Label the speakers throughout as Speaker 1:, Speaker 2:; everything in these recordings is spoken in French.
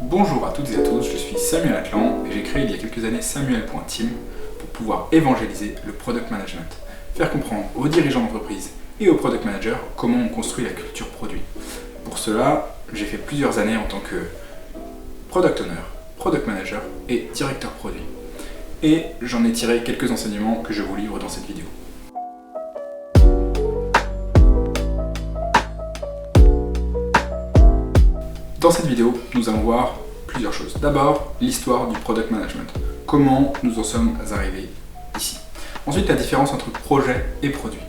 Speaker 1: Bonjour à toutes et à tous, je suis Samuel Atlan et j'ai créé il y a quelques années Samuel.team pour pouvoir évangéliser le product management, faire comprendre aux dirigeants d'entreprise et aux product managers comment on construit la culture produit. Pour cela, j'ai fait plusieurs années en tant que product owner, product manager et directeur produit. Et j'en ai tiré quelques enseignements que je vous livre dans cette vidéo. Dans cette vidéo, nous allons voir plusieurs choses. D'abord, l'histoire du product management. Comment nous en sommes arrivés ici. Ensuite, la différence entre projet et produit.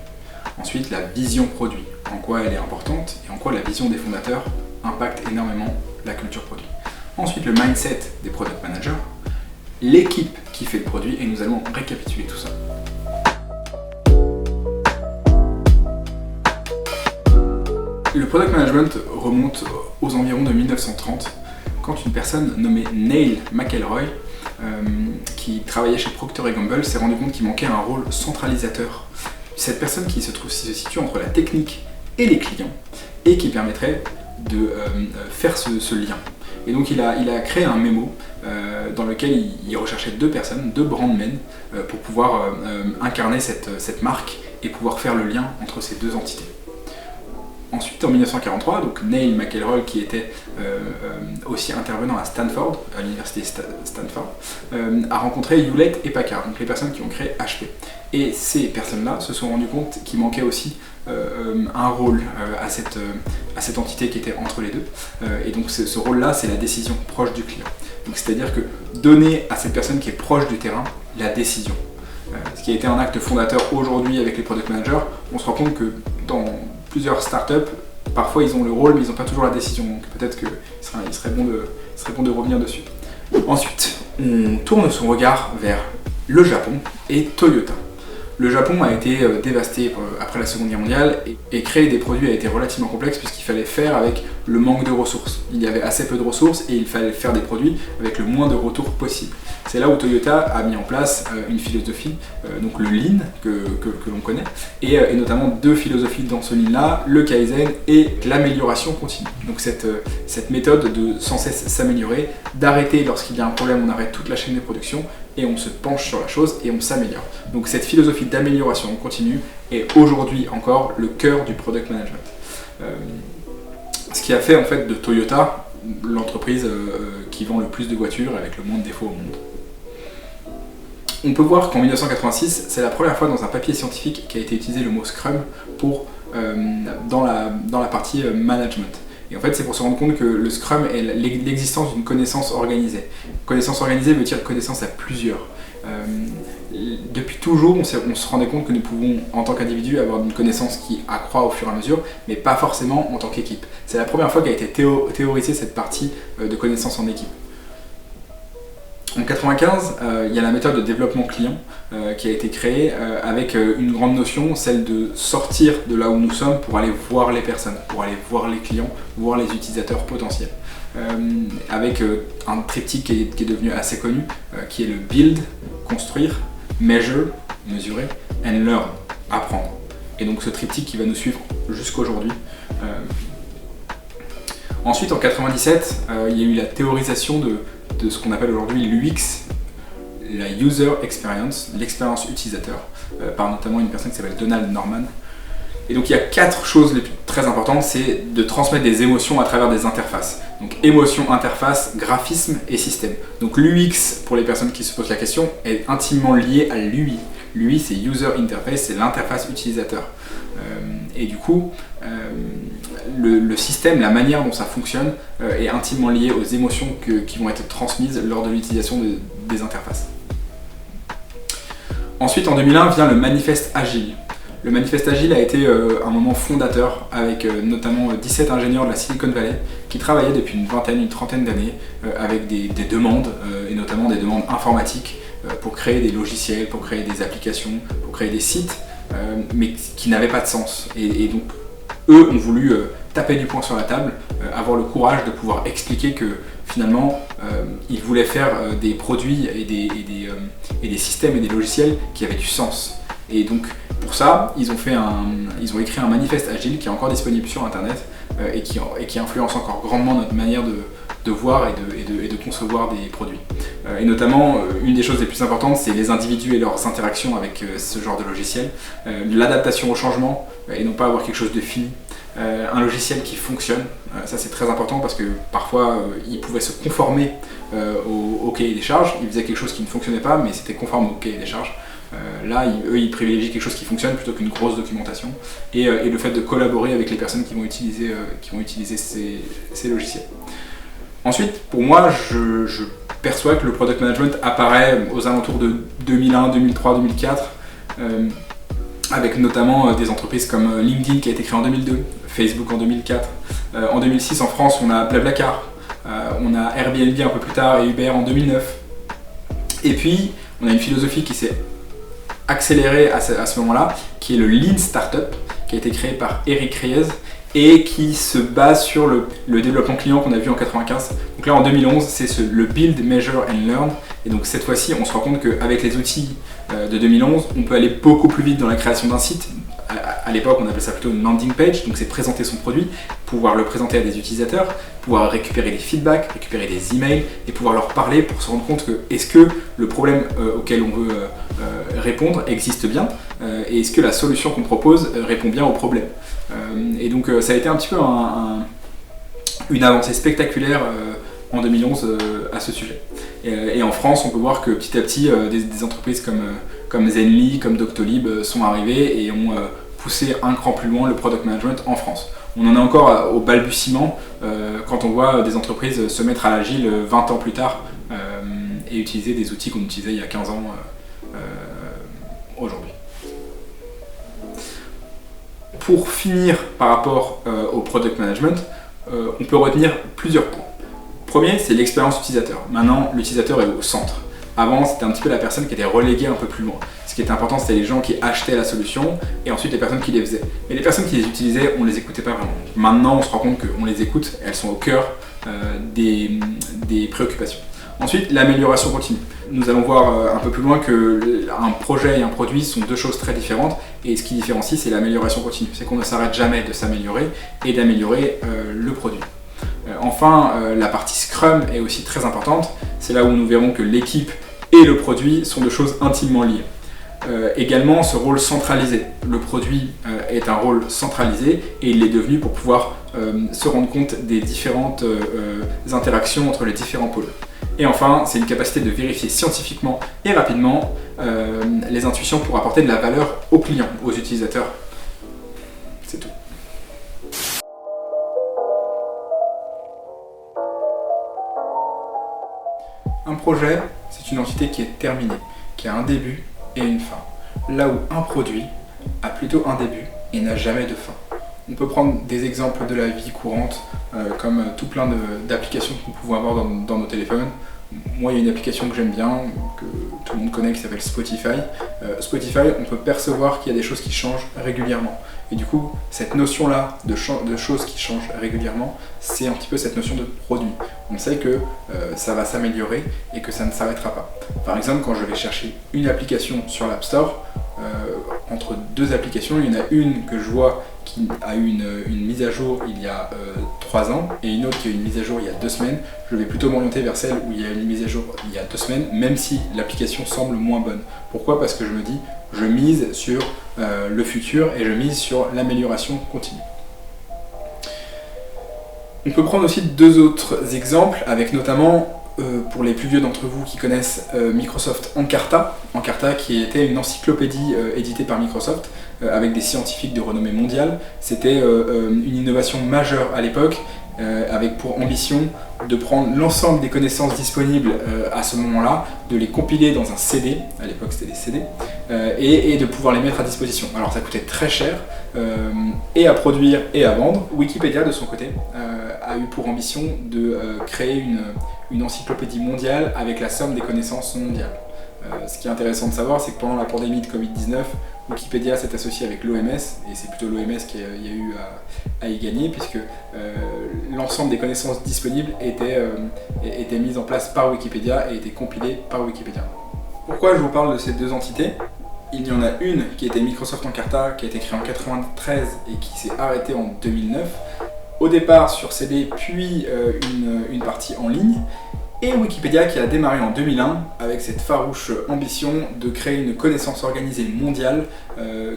Speaker 1: Ensuite, la vision produit. En quoi elle est importante et en quoi la vision des fondateurs impacte énormément la culture produit. Ensuite, le mindset des product managers. L'équipe qui fait le produit et nous allons récapituler tout ça. Le product management remonte aux environs de 1930 quand une personne nommée Neil McElroy qui travaillait chez Procter & Gamble s'est rendu compte qu'il manquait un rôle centralisateur. Cette personne qui se situe entre la technique et les clients et qui permettrait de faire ce lien. Et donc il a créé un mémo dans lequel il recherchait deux personnes, deux brandmen, pour pouvoir incarner cette marque et pouvoir faire le lien entre ces deux entités. Ensuite, en 1943, donc Neil McElroy, qui était aussi intervenant à Stanford, à l'université Stanford, a rencontré Hewlett et Packard, donc les personnes qui ont créé HP. Et ces personnes-là se sont rendues compte qu'il manquait aussi un rôle à cette entité qui était entre les deux. Et donc ce rôle-là, c'est la décision proche du client. Donc c'est-à-dire que donner à cette personne qui est proche du terrain la décision. Ce qui a été un acte fondateur aujourd'hui avec les product managers, on se rend compte que dans plusieurs startups, parfois ils ont le rôle mais ils n'ont pas toujours la décision, donc peut-être qu'il serait bon de revenir dessus. Ensuite, on tourne son regard vers le Japon et Toyota. Le Japon a été dévasté après la Seconde Guerre mondiale et créer des produits a été relativement complexe puisqu'il fallait faire avec le manque de ressources. Il y avait assez peu de ressources et il fallait faire des produits avec le moins de retours possible. C'est là où Toyota a mis en place une philosophie, donc le Lean que l'on connaît, et notamment deux philosophies dans ce Lean-là, le Kaizen et l'amélioration continue. Donc cette méthode de sans cesse s'améliorer, d'arrêter lorsqu'il y a un problème, on arrête toute la chaîne de production et on se penche sur la chose et on s'améliore. Donc cette philosophie d'amélioration continue est aujourd'hui encore le cœur du product management. Ce qui a fait en fait de Toyota l'entreprise qui vend le plus de voitures avec le moins de défauts au monde. On peut voir qu'en 1986, c'est la première fois dans un papier scientifique qu'a été utilisé le mot Scrum dans la partie management. Et en fait, c'est pour se rendre compte que le Scrum est l'existence d'une connaissance organisée. Connaissance organisée veut dire connaissance à plusieurs. Depuis toujours, on se rendait compte que nous pouvons, en tant qu'individu, avoir une connaissance qui accroît au fur et à mesure, mais pas forcément en tant qu'équipe. C'est la première fois qu'a été théorisée cette partie de connaissance en équipe. En 1995, il y a la méthode de développement client qui a été créée avec une grande notion, celle de sortir de là où nous sommes pour aller voir les personnes, pour aller voir les clients, voir les utilisateurs potentiels. Avec un triptyque qui est devenu assez connu, qui est le build, construire, measure, mesurer, and learn, apprendre. Et donc ce triptyque qui va nous suivre jusqu'aujourd'hui. Ensuite, en 1997, il y a eu la théorisation de ce qu'on appelle aujourd'hui l'UX, la User Experience, l'expérience utilisateur, par notamment une personne qui s'appelle Donald Norman. Et donc il y a quatre choses très importantes, c'est de transmettre des émotions à travers des interfaces. Donc émotion, interface, graphisme et système. Donc l'UX, pour les personnes qui se posent la question, est intimement lié à l'UI. L'UI c'est User Interface, c'est l'interface utilisateur. Et du coup, le système, la manière dont ça fonctionne est intimement lié aux émotions qui vont être transmises lors de l'utilisation des interfaces. Ensuite, en 2001, vient le manifeste agile. Le manifeste agile a été un moment fondateur avec notamment 17 ingénieurs de la Silicon Valley qui travaillaient depuis une trentaine d'années avec des demandes, et notamment des demandes informatiques pour créer des logiciels, pour créer des applications, pour créer des sites, mais qui n'avaient pas de sens. Et donc, eux ont voulu taper du poing sur la table, avoir le courage de pouvoir expliquer que finalement, ils voulaient faire des produits et des systèmes et des logiciels qui avaient du sens. Et donc, pour ça, ils ont écrit un manifeste agile qui est encore disponible sur internet et qui influence encore grandement notre manière de de voir et de concevoir des produits. Et notamment, une des choses les plus importantes, c'est les individus et leurs interactions avec ce genre de logiciel, l'adaptation au changement et non pas avoir quelque chose de fini. Un logiciel qui fonctionne, ça c'est très important parce que parfois ils pouvaient se conformer au cahier des charges, ils faisaient quelque chose qui ne fonctionnait pas mais c'était conforme au cahier des charges. Là, eux, ils privilégient quelque chose qui fonctionne plutôt qu'une grosse documentation et le fait de collaborer avec les personnes qui vont utiliser ces logiciels. Ensuite, pour moi, je perçois que le product management apparaît aux alentours de 2001, 2003, 2004 avec notamment des entreprises comme LinkedIn qui a été créé en 2002, Facebook en 2004. En 2006, en France, on a BlaBlaCar, on a Airbnb un peu plus tard et Uber en 2009. Et puis, on a une philosophie qui s'est accélérée à ce moment-là, qui est le Lean Startup, qui a été créé par Eric Ries et qui se base sur le développement client qu'on a vu en 95. Donc là, en 2011, c'est le Build, Measure and Learn. Et donc cette fois-ci, on se rend compte qu'avec les outils de 2011, on peut aller beaucoup plus vite dans la création d'un site. À l'époque, on appelait ça plutôt une landing page, donc c'est présenter son produit, pouvoir le présenter à des utilisateurs, pouvoir récupérer des feedbacks, récupérer des emails et pouvoir leur parler pour se rendre compte que est-ce que le problème auquel on veut répondre existe bien et est-ce que la solution qu'on propose répond bien au problème. Et donc ça a été un petit peu une avancée spectaculaire en 2011 à ce sujet. Et en France, on peut voir que petit à petit, des entreprises comme Zenly, comme Doctolib sont arrivées et ont poussé un cran plus loin le product management en France. On en est encore au balbutiement quand on voit des entreprises se mettre à l'agile 20 ans plus tard et utiliser des outils qu'on utilisait il y a 15 ans aujourd'hui. Pour finir par rapport au product management, on peut retenir plusieurs points. Premier, c'est l'expérience utilisateur. Maintenant, l'utilisateur est au centre. Avant, c'était un petit peu la personne qui était reléguée un peu plus loin. Ce qui était important, c'était les gens qui achetaient la solution et ensuite les personnes qui les faisaient. Mais les personnes qui les utilisaient, on ne les écoutait pas vraiment. Maintenant, on se rend compte qu'on les écoute, elles sont au cœur des préoccupations. Ensuite, l'amélioration continue. Nous allons voir un peu plus loin qu'un projet et un produit sont deux choses très différentes et ce qui différencie, c'est l'amélioration continue. C'est qu'on ne s'arrête jamais de s'améliorer et d'améliorer le produit. Enfin, la partie Scrum est aussi très importante. C'est là où nous verrons que l'équipe et le produit sont deux choses intimement liées. Également, ce rôle centralisé. Le produit est un rôle centralisé et il est devenu pour pouvoir se rendre compte des différentes interactions entre les différents pôles. Et enfin, c'est une capacité de vérifier scientifiquement et rapidement les intuitions pour apporter de la valeur aux clients, aux utilisateurs. C'est tout. Un projet, c'est une entité qui est terminée, qui a un début et une fin. Là où un produit a plutôt un début et n'a jamais de fin. On peut prendre des exemples de la vie courante, comme tout plein d'applications que nous pouvons avoir dans nos téléphones. Moi, il y a une application que j'aime bien, que tout le monde connaît, qui s'appelle Spotify. Spotify, on peut percevoir qu'il y a des choses qui changent régulièrement. Et du coup, cette notion-là de choses qui changent régulièrement, c'est un petit peu cette notion de produit. On sait que ça va s'améliorer et que ça ne s'arrêtera pas. Par exemple, quand je vais chercher une application sur l'App Store, entre deux applications, il y en a une que je vois qui a eu une mise à jour il y a 3 ans et une autre qui a eu une mise à jour il y a 2 semaines. Je vais plutôt m'orienter vers celle où il y a une mise à jour il y a 2 semaines, même si l'application semble moins bonne. Pourquoi ? Parce que je me dis, je mise sur le futur et je mise sur l'amélioration continue. On peut prendre aussi 2 autres exemples avec notamment pour les plus vieux d'entre vous qui connaissent Microsoft Encarta qui était une encyclopédie éditée par Microsoft avec des scientifiques de renommée mondiale. C'était une innovation majeure à l'époque avec pour ambition de prendre l'ensemble des connaissances disponibles à ce moment-là, de les compiler dans un CD, à l'époque c'était des CD, et de pouvoir les mettre à disposition. Alors ça coûtait très cher, et à produire et à vendre. Wikipédia de son côté a eu pour ambition de créer une encyclopédie mondiale avec la somme des connaissances mondiales. Ce qui est intéressant de savoir, c'est que pendant la pandémie de Covid-19, Wikipédia s'est associé avec l'OMS, et c'est plutôt l'OMS qui a eu à y gagner, puisque l'ensemble des connaissances disponibles étaient mises en place par Wikipédia et étaient compilées par Wikipédia. Pourquoi je vous parle de ces 2 entités ? Il y en a une qui était Microsoft Encarta, qui a été créée en 1993 et qui s'est arrêtée en 2009. au départ sur CD, puis une partie en ligne, et Wikipédia qui a démarré en 2001 avec cette farouche ambition de créer une connaissance organisée mondiale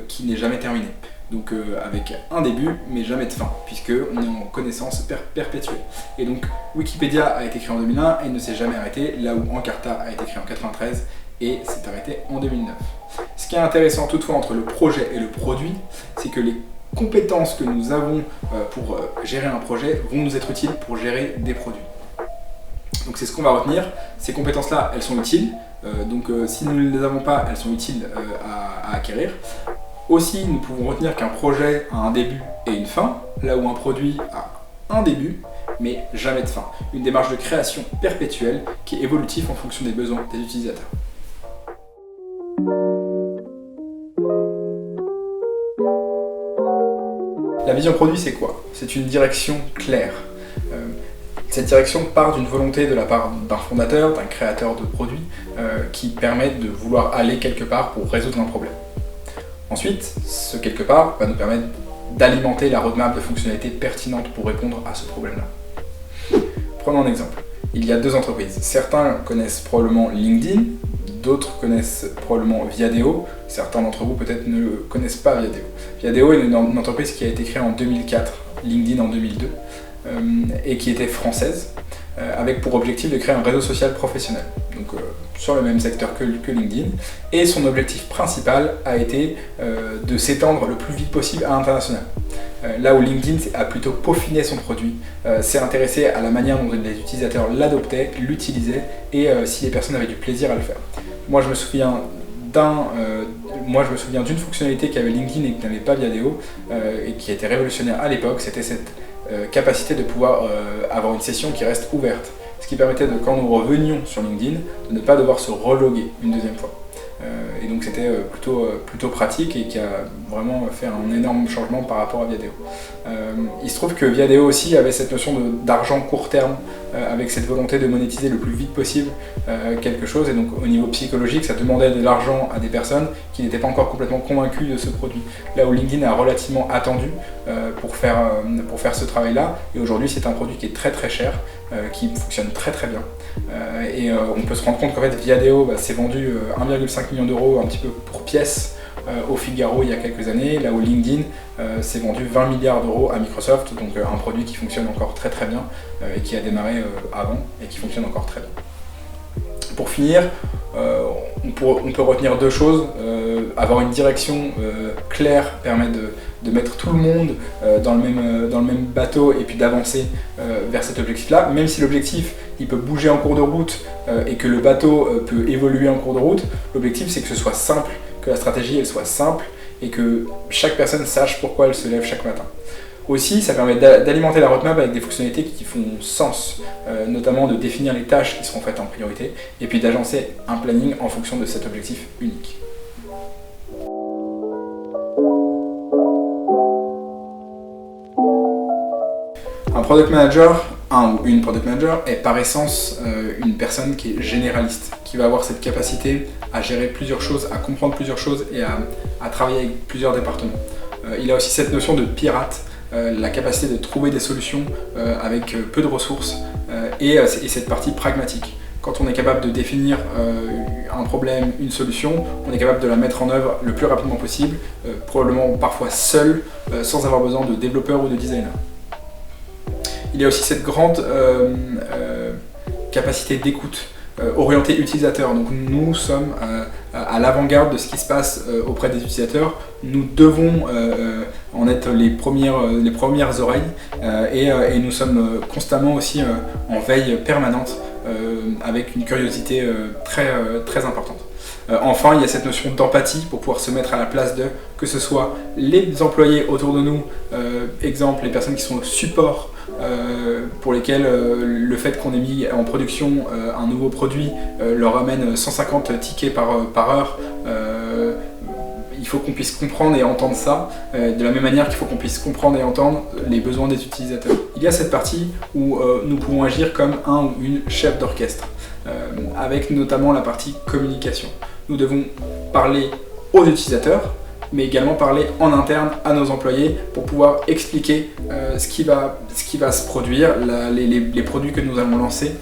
Speaker 1: qui n'est jamais terminée. Donc avec un début mais jamais de fin, puisqu'on est en connaissance perpétuelle. Et donc Wikipédia a été créé en 2001 et ne s'est jamais arrêté, là où Encarta a été créé en 1993 et s'est arrêté en 2009. Ce qui est intéressant toutefois entre le projet et le produit, c'est que les compétences que nous avons pour gérer un projet vont nous être utiles pour gérer des produits. Donc c'est ce qu'on va retenir. Ces compétences-là, elles sont utiles. Si nous ne les avons pas, elles sont utiles à acquérir. Aussi, nous pouvons retenir qu'un projet a un début et une fin, là où un produit a un début, mais jamais de fin. Une démarche de création perpétuelle qui est évolutive en fonction des besoins des utilisateurs. La vision produit, c'est quoi? C'est une direction claire. Cette direction part d'une volonté de la part d'un fondateur, d'un créateur de produits, qui permet de vouloir aller quelque part pour résoudre un problème. Ensuite, ce quelque part va nous permettre d'alimenter la roadmap de fonctionnalités pertinentes pour répondre à ce problème-là. Prenons un exemple. Il y a deux entreprises. Certains connaissent probablement LinkedIn, d'autres connaissent probablement Viadeo. Certains d'entre vous peut-être ne connaissent pas Viadeo. Viadeo est une entreprise qui a été créée en 2004, LinkedIn en 2002, et qui était française, avec pour objectif de créer un réseau social professionnel, donc sur le même secteur que LinkedIn. Et son objectif principal a été de s'étendre le plus vite possible à l'international. Là où LinkedIn a plutôt peaufiné son produit, s'est intéressé à la manière dont les utilisateurs l'adoptaient, l'utilisaient et si les personnes avaient du plaisir à le faire. Moi je me souviens d'une fonctionnalité qu'avait LinkedIn et que n'avait pas Viadeo et qui a été révolutionnaire à l'époque, c'était cette capacité de pouvoir avoir une session qui reste ouverte. Ce qui permettait de, quand nous revenions sur LinkedIn, de ne pas devoir se reloguer une deuxième fois. Et donc c'était plutôt pratique et qui a vraiment fait un énorme changement par rapport à Viadeo. Il se trouve que Viadeo aussi avait cette notion d'argent court terme, avec cette volonté de monétiser le plus vite possible quelque chose, et donc au niveau psychologique ça demandait de l'argent à des personnes qui n'étaient pas encore complètement convaincues de ce produit. Là où LinkedIn a relativement attendu pour faire ce travail-là, et aujourd'hui c'est un produit qui est très très cher, qui fonctionne très très bien. On peut se rendre compte qu'en fait Viadeo s'est vendu 1,5 million d'euros un petit peu pour pièce au Figaro il y a quelques années, là où LinkedIn s'est vendu 20 milliards d'euros à Microsoft, donc un produit qui fonctionne encore très très bien et qui a démarré avant et qui fonctionne encore très bien. Pour finir, on peut retenir deux choses. Avoir une direction claire permet de mettre tout le monde dans le même bateau et puis d'avancer vers cet objectif-là, même si l'objectif il peut bouger en cours de route et que le bateau peut évoluer en cours de route. L'objectif c'est que ce soit simple, que la stratégie elle soit simple et que chaque personne sache pourquoi elle se lève chaque matin. Aussi, ça permet d'alimenter la roadmap avec des fonctionnalités qui font sens, notamment de définir les tâches qui seront faites en priorité et puis d'agencer un planning en fonction de cet objectif unique. Un product manager, un ou une product manager, est par essence une personne qui est généraliste, qui va avoir cette capacité à gérer plusieurs choses, à comprendre plusieurs choses et à travailler avec plusieurs départements. Il a aussi cette notion de pirate, la capacité de trouver des solutions avec peu de ressources et cette partie pragmatique. Quand on est capable de définir un problème, une solution, on est capable de la mettre en œuvre le plus rapidement possible, probablement parfois seul, sans avoir besoin de développeurs ou de designers. Il y a aussi cette grande capacité d'écoute orientée utilisateur. Donc nous sommes à l'avant-garde de ce qui se passe auprès des utilisateurs. Nous devons en être les premières oreilles et nous sommes constamment aussi en veille permanente avec une curiosité très importante. Enfin, il y a cette notion d'empathie pour pouvoir se mettre à la place de, que ce soit les employés autour de nous, exemple les personnes qui sont au support, pour lesquels le fait qu'on ait mis en production un nouveau produit leur amène 150 tickets par heure. Il faut qu'on puisse comprendre et entendre ça, de la même manière qu'il faut qu'on puisse comprendre et entendre les besoins des utilisateurs. Il y a cette partie où nous pouvons agir comme un ou une chef d'orchestre, avec notamment la partie communication. Nous devons parler aux utilisateurs, mais également parler en interne à nos employés pour pouvoir expliquer ce qui va se produire, les produits que nous allons lancer.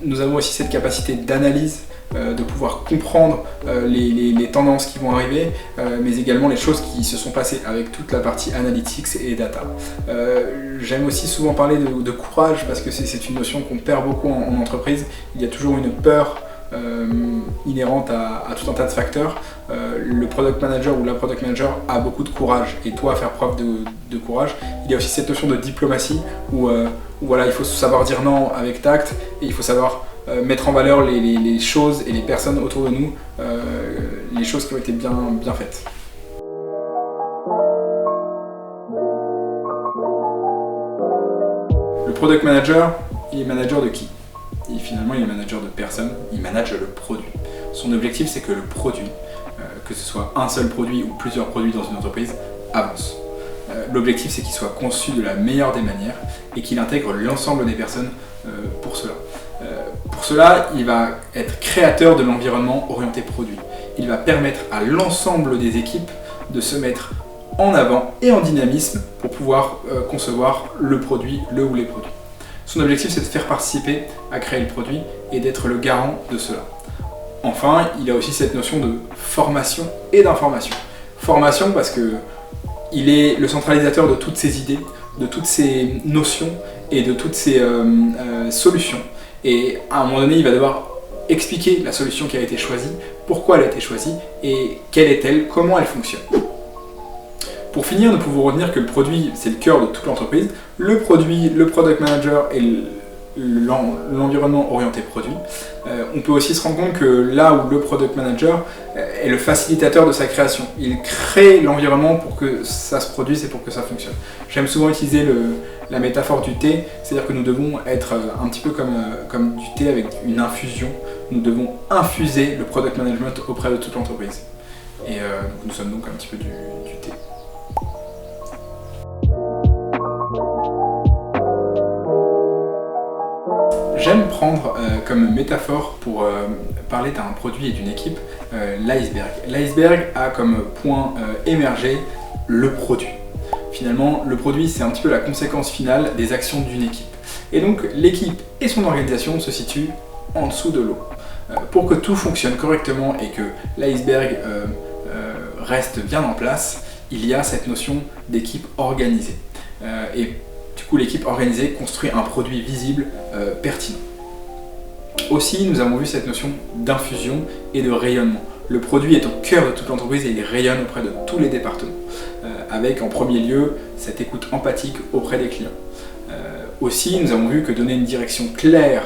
Speaker 1: Nous avons aussi cette capacité d'analyse, de pouvoir comprendre les tendances qui vont arriver, mais également les choses qui se sont passées avec toute la partie analytics et data. J'aime aussi souvent parler de courage parce que c'est une notion qu'on perd beaucoup en entreprise. Il y a toujours une peur inhérente à tout un tas de facteurs. Le product manager ou la product manager a beaucoup de courage et doit faire preuve de courage. Il y a aussi cette notion de diplomatie où voilà, il faut savoir dire non avec tact et il faut savoir mettre en valeur les choses et les personnes autour de nous, les choses qui ont été bien faites. Le product manager, il est manager de qui? Finalement, il est manager de personne, il manage le produit. Son objectif, c'est que le produit, que ce soit un seul produit ou plusieurs produits dans une entreprise, avance. L'objectif, c'est qu'il soit conçu de la meilleure des manières et qu'il intègre l'ensemble des personnes pour cela. Pour cela, il va être créateur de l'environnement orienté produit. Il va permettre à l'ensemble des équipes de se mettre en avant et en dynamisme pour pouvoir concevoir le produit, le ou les produits. Son objectif, c'est de faire participer à créer le produit et d'être le garant de cela. Enfin, il a aussi cette notion de formation et d'information. Formation parce qu'il est le centralisateur de toutes ces idées, de toutes ces notions et de toutes ces solutions. Et à un moment donné, il va devoir expliquer la solution qui a été choisie, pourquoi elle a été choisie et quelle est-elle, comment elle fonctionne. Pour finir, nous pouvons retenir que le produit, c'est le cœur de toute l'entreprise. Le produit, le product manager et l'environnement orienté produit. On peut aussi se rendre compte que là où le product manager est le facilitateur de sa création, il crée l'environnement pour que ça se produise et pour que ça fonctionne. J'aime souvent utiliser la métaphore du thé, c'est-à-dire que nous devons être un petit peu comme du thé avec une infusion. Nous devons infuser le product management auprès de toute l'entreprise. Et nous sommes donc un petit peu du thé. J'aime prendre comme métaphore pour parler d'un produit et d'une équipe l'iceberg. L'iceberg a comme point émergé le produit. Finalement, le produit, c'est un petit peu la conséquence finale des actions d'une équipe. Et donc, l'équipe et son organisation se situent en dessous de l'eau. Pour que tout fonctionne correctement et que l'iceberg reste bien en place, il y a cette notion d'équipe organisée. Et du coup, l'équipe organisée construit un produit visible, pertinent. Aussi, nous avons vu cette notion d'infusion et de rayonnement. Le produit est au cœur de toute l'entreprise et il rayonne auprès de tous les départements, avec en premier lieu cette écoute empathique auprès des clients. Aussi, nous avons vu que donner une direction claire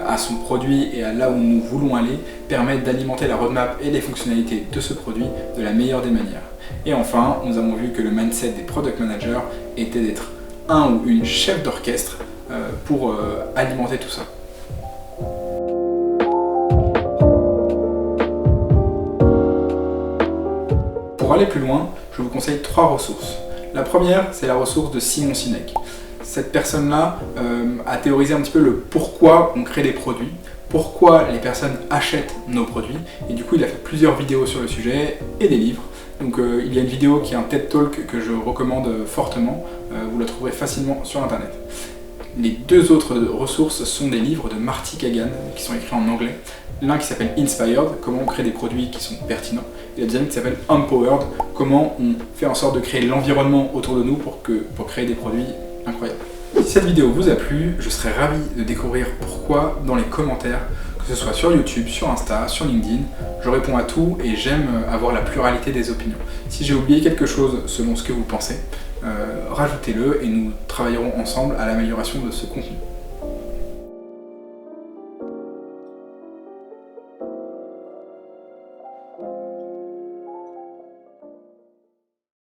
Speaker 1: à son produit et à là où nous voulons aller permet d'alimenter la roadmap et les fonctionnalités de ce produit de la meilleure des manières. Et enfin, nous avons vu que le mindset des product managers était d'être un ou une chef d'orchestre pour alimenter tout ça. Pour aller plus loin, je vous conseille 3 ressources. La première, c'est la ressource de Simon Sinek. Cette personne-là a théorisé un petit peu le pourquoi on crée des produits, pourquoi les personnes achètent nos produits, et du coup il a fait plusieurs vidéos sur le sujet et des livres. Donc il y a une vidéo qui est un TED Talk que je recommande fortement, vous la trouverez facilement sur internet. Les 2 autres ressources sont des livres de Marty Cagan qui sont écrits en anglais. L'un qui s'appelle Inspired, comment on crée des produits qui sont pertinents, et le deuxième qui s'appelle Empowered, comment on fait en sorte de créer l'environnement autour de nous pour créer des produits incroyables. Si cette vidéo vous a plu, je serais ravi de découvrir pourquoi dans les commentaires, que ce soit sur YouTube, sur Insta, sur LinkedIn, je réponds à tout et j'aime avoir la pluralité des opinions. Si j'ai oublié quelque chose selon ce que vous pensez, rajoutez-le et nous travaillerons ensemble à l'amélioration de ce contenu.